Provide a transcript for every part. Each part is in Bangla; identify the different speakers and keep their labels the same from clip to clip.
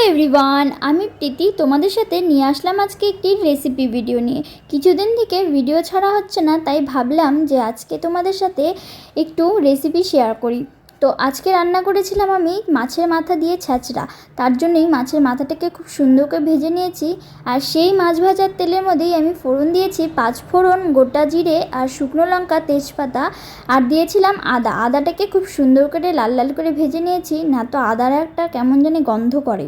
Speaker 1: হ্যালো এভরিওয়ান, আমি প্রীতি তোমাদের সাথে নিয়ে আসলাম আজকে একটি রেসিপি ভিডিও নিয়ে। কিছুদিন থেকে ভিডিও ছাড়া হচ্ছে না, তাই ভাবলাম যে আজকে তোমাদের সাথে একটু রেসিপি শেয়ার করি। তো আজকে রান্না করেছিলাম আমি মাছের মাথা দিয়ে ছ্যাঁচড়া। তার জন্যই মাছের মাথাটাকে খুব সুন্দর করে ভেজে নিয়েছি। আর সেই মাছ ভাজার তেলের মধ্যেই আমি ফোড়ন দিয়েছি 5 ফোড়ন, গোটা জিরে আর শুকনো লঙ্কা, তেজপাতা, আর দিয়েছিলাম আদাটাকে খুব সুন্দর করে লাল লাল করে ভেজে নিয়েছি। না তো আদার একটা কেমন জানি গন্ধ করে,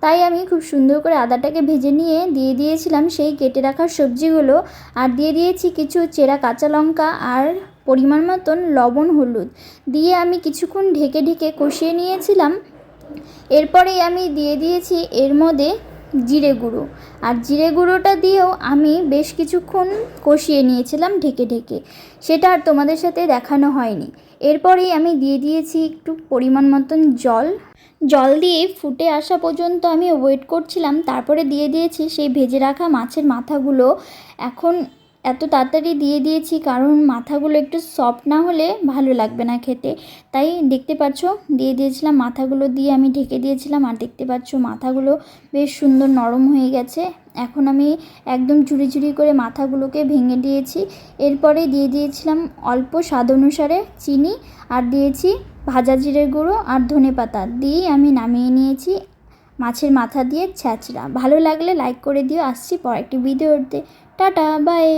Speaker 1: তাই আমি খুব সুন্দর করে আদাটাকে ভেজে নিয়ে দিয়ে দিয়েছিলাম সেই কেটে রাখা সবজিগুলো। আর দিয়ে দিয়েছি কিছু চেরা কাঁচা লঙ্কা আর পরিমাণ মতন লবণ, হলুদ দিয়ে আমি কিছুক্ষণ ঢেকে ঢেকে কষিয়ে নিয়েছিলাম। এরপরেই আমি দিয়ে দিয়েছি এর মধ্যে জিরে গুঁড়ো, আর জিরে গুঁড়োটা দিয়েও আমি বেশ কিছুক্ষণ কষিয়ে নিয়েছিলাম ঢেকে ঢেকে। সেটা আর তোমাদের সাথে দেখানো হয়নি। এরপরেই আমি দিয়ে দিয়েছি একটু পরিমাণ মতন জল দিয়ে ফুটে আসা পর্যন্ত আমি ওয়েট করছিলাম। তারপরে দিয়ে দিয়েছি সেই ভেজে রাখা মাছের মাথাগুলো। এখন এত তাড়াতাড়ি দিয়ে দিয়েছি কারণ মাথাগুলো একটু সফট না হলে ভালো লাগবে না খেতে। তাই দেখতে পাচ্ছ দিয়ে দিয়েছিলাম, মাথাগুলো দিয়ে আমি ঢেকে দিয়েছিলাম। আর দেখতে পাচ্ছ মাথাগুলো বেশ সুন্দর নরম হয়ে গেছে। এখন আমি একদম ঝুড়ি ঝুড়ি করে মাথাগুলোকে ভেঙে দিয়েছি। এরপরে দিয়ে দিয়েছিলাম অল্প স্বাদ অনুসারে চিনি, আর দিয়েছি ভাজা জিরের গুঁড়ো আর ধনেপাতা দিয়ে আমি নামিয়ে নিয়েছি মাছের মাথা দিয়ে ছ্যাঁচড়া। ভালো লাগলে লাইক করে দিও। আসছি পর একটি ভিডিওতে। Tata, by.